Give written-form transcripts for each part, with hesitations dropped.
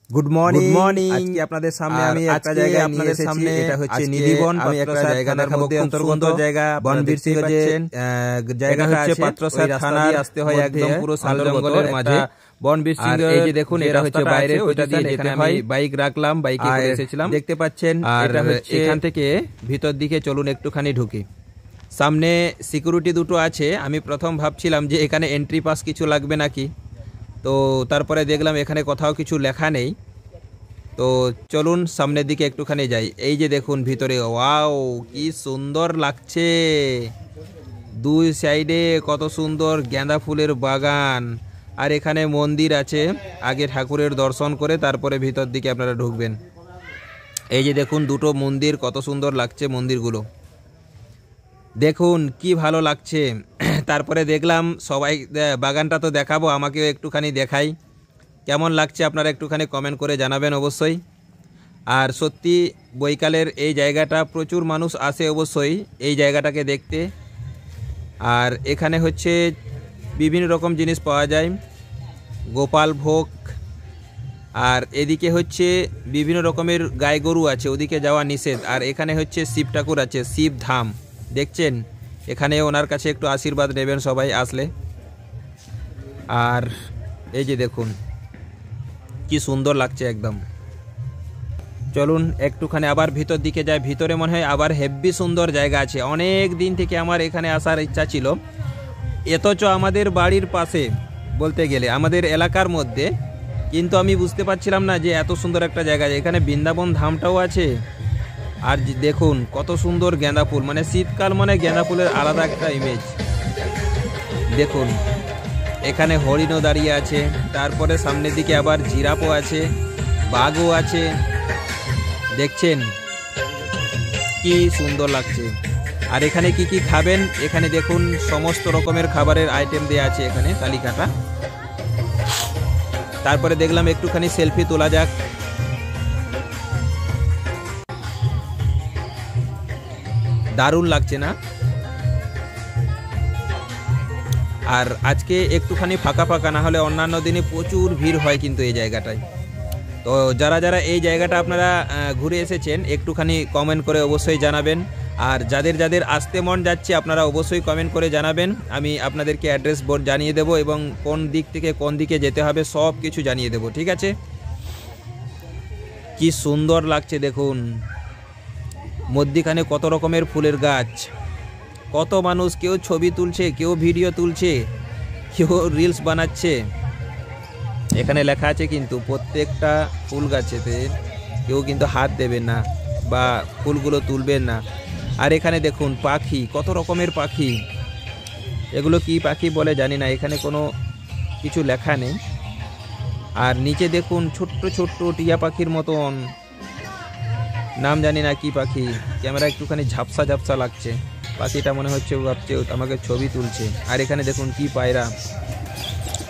Good morning. আজকে আপনাদের সামনে আমি একটা জায়গায় আপনাদের সামনে, এটা হচ্ছে নিধিবন। আমি একটা জায়গা দেখাবো, অন্তর্গত জায়গা বনবীর সিং জায়গা হচ্ছে পাত্রসার থানা আসতে হয় একদম পুরো শাল জঙ্গলের মাঝে। বনবীর সিং এই যে দেখুন, এটা হচ্ছে বাইরে, ওইটা দিয়ে যেতে হয়। বাইক রাখলাম, বাইকে করে এসেছিলাম, দেখতে পাচ্ছেন। এটা হচ্ছে এখান থেকে ভিতর দিকে চলুন একটুখানি ঢুকি। সামনে সিকিউরিটি দুটো আছে। আমি প্রথম ভাবছিলাম যে এখানে এন্ট্রি পাস কিছু লাগবে নাকি, তো তারপরে দেখলাম এখানে কোথাও কিছু লেখা নেই। তো চলুন সামনের দিকে একটুখানি যাই। এই যে দেখুন ভিতরে, ওয়াও কি সুন্দর লাগছে। দুই সাইডে কত সুন্দর গাঁদা ফুলের বাগান, আর এখানে মন্দির আছে। আগে ঠাকুরের দর্শন করে তারপরে ভিতর দিকে আপনারা ঢুকবেন। এই যে দেখুন দুটো মন্দির, কত সুন্দর লাগছে মন্দিরগুলো, দেখুন কি ভালো লাগছে। তারপরে দেখলাম সবাই, বাগানটা তো দেখাবো, আমাকেও একটুখানি দেখাই। কেমন লাগছে আপনারা একটুখানি কমেন্ট করে জানাবেন অবশ্যই। আর সত্যি বৈকালের এই জায়গাটা প্রচুর মানুষ আসে অবশ্যই এই জায়গাটাকে দেখতে। আর এখানে হচ্ছে বিভিন্ন রকম জিনিস পাওয়া যায়, গোপাল ভোগ। আর এদিকে হচ্ছে বিভিন্ন রকমের গাই গরু আছে, ওদিকে যাওয়া নিষেধ। আর এখানে হচ্ছে শিব ঠাকুর আছে, শিব ধাম দেখছেন। এখানে ওনার কাছে একটু আশীর্বাদ নেবেন সবাই আসলে। আর এই যে দেখুন কি সুন্দর লাগছে একদম। চলুন একটুখানি আবার ভিতর দিকে যাই। ভিতরে মনে হয় আবার হেব্বি সুন্দর জায়গা আছে। অনেক দিন থেকে আমার এখানে আসার ইচ্ছা ছিল, অথচ আমাদের বাড়ির পাশে বলতে গেলে আমাদের এলাকার মধ্যে, কিন্তু আমি বুঝতে পারছিলাম না যে এত সুন্দর একটা জায়গা। এখানে বৃন্দাবন ধামটাও আছে। আর দেখুন কত সুন্দর গাঁদা ফুল, মানে শীতকাল মানে গাঁদা ফুলের আলাদা একটা ইমেজ। দেখুন এখানে হরিণও দাঁড়িয়ে আছে, তারপরে সামনের দিকে আবার জিরাফও আছে, বাঘও আছে, দেখছেন কি সুন্দর লাগছে। আর এখানে কি কি খাবেন, এখানে দেখুন সমস্ত রকমের খাবারের আইটেম দেওয়া আছে এখানে তালিকাটা। তারপরে দেখলাম একটুখানি সেলফি তোলা যাক। দারুণ লাগছে না? আর আজকে একটুখানি ফাঁকা ফাঁকা, না হলে অন্যান্য দিনে প্রচুর ভিড় হয় কিন্তু এই জায়গাটায়। তো যারা যারা এই জায়গাটা আপনারা ঘুরে এসেছেন একটুখানি কমেন্ট করে অবশ্যই জানাবেন। আর যাদের যাদের আসতে মন যাচ্ছে আপনারা অবশ্যই কমেন্ট করে জানাবেন। আমি আপনাদেরকে অ্যাড্রেস বোর্ড জানিয়ে দেব এবং কোন দিক থেকে কোন দিকে যেতে হবে সব কিছু জানিয়ে দেব, ঠিক আছে? কি সুন্দর লাগছে দেখুন, মধ্যিখানে কত রকমের ফুলের গাছ, কত মানুষ, কেউ ছবি তুলছে, কেউ ভিডিও তুলছে, কেউ রিলস বানাচ্ছে। এখানে লেখা আছে কিন্তু প্রত্যেকটা ফুল গাছেতে কেউ কিন্তু হাত দেবেন না বা ফুলগুলো তুলবেন না। আর এখানে দেখুন পাখি, কত রকমের পাখি, এগুলো কি পাখি বলে জানি না, এখানে কোনো কিছু লেখা নেই। আর নিচে দেখুন ছোট্ট ছোট্ট টিয়া পাখির মতন, নাম জানি না কি পাখি। ক্যামেরা একটুখানি ঝাপসা ঝাপসা লাগছে, পাখিটা মনে হচ্ছে ভাবছে আমাকে ছবি তুলছে। আর এখানে দেখুন কি পায়রা।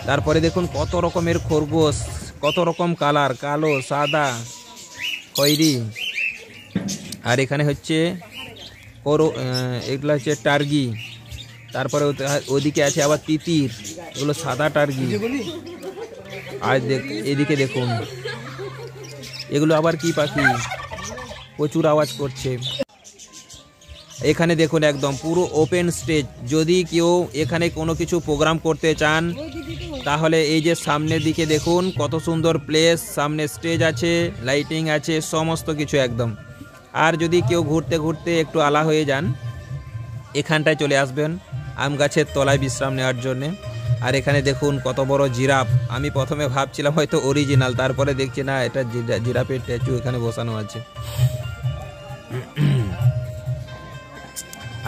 তারপরে দেখুন কত রকমের খরগোশ, কত রকম কালার, কালো, সাদা, খয়েরি। আর এখানে হচ্ছে এগুলো হচ্ছে টার্গি। তারপরে ওদিকে আছে আবার তিতির, এগুলো সাদা টার্গি। আর এদিকে দেখুন এগুলো আবার কি পাখি, প্রচুর আওয়াজ করছে। এখানে দেখুন একদম পুরো ওপেন স্টেজ। যদি কেউ এখানে কোনো কিছু প্রোগ্রাম করতে চান তাহলে এই যে সামনের দিকে দেখুন কত সুন্দর প্লেস, সামনে স্টেজ আছে, লাইটিং আছে, সমস্ত কিছু একদম। আর যদি কেউ ঘুরতে ঘুরতে একটু আলা হয়ে যান, এখানটায় চলে আসবেন আম গাছের তলায় বিশ্রাম নেওয়ার জন্যে। আর এখানে দেখুন কত বড় জিরাফ। আমি প্রথমে ভাবছিলাম হয়তো অরিজিনাল, তারপরে দেখছি না, এটা জিরাফের স্ট্যাচু এখানে বসানো আছে।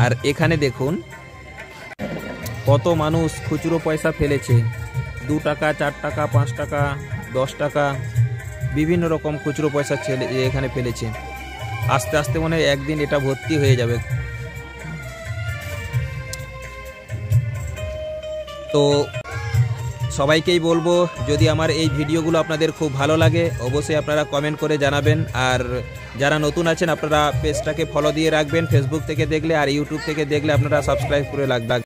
আর এখানে দেখুন কত মানুষ খুচরো পয়সা ফেলেছে, 2 টাকা, 4 টাকা, 5 টাকা, 10 টাকা, বিভিন্ন রকম খুচরো পয়সা এখানে ফেলেছে। আস্তে আস্তে মনে হয় একদিন এটা ভর্তি হয়ে যাবে। তো সবাইকেই বলবো, যদি আমার এই ভিডিওগুলো আপনাদের খুব ভালো লাগে অবশ্যই আপনারা কমেন্ট করে জানাবেন। আর যারা নতুন আছেন আপনারা পেজটাকে ফলো দিয়ে রাখবেন, ফেসবুক থেকে দেখলে। আর ইউটিউব থেকে দেখলে আপনারা সাবস্ক্রাইব করে রাখবেন।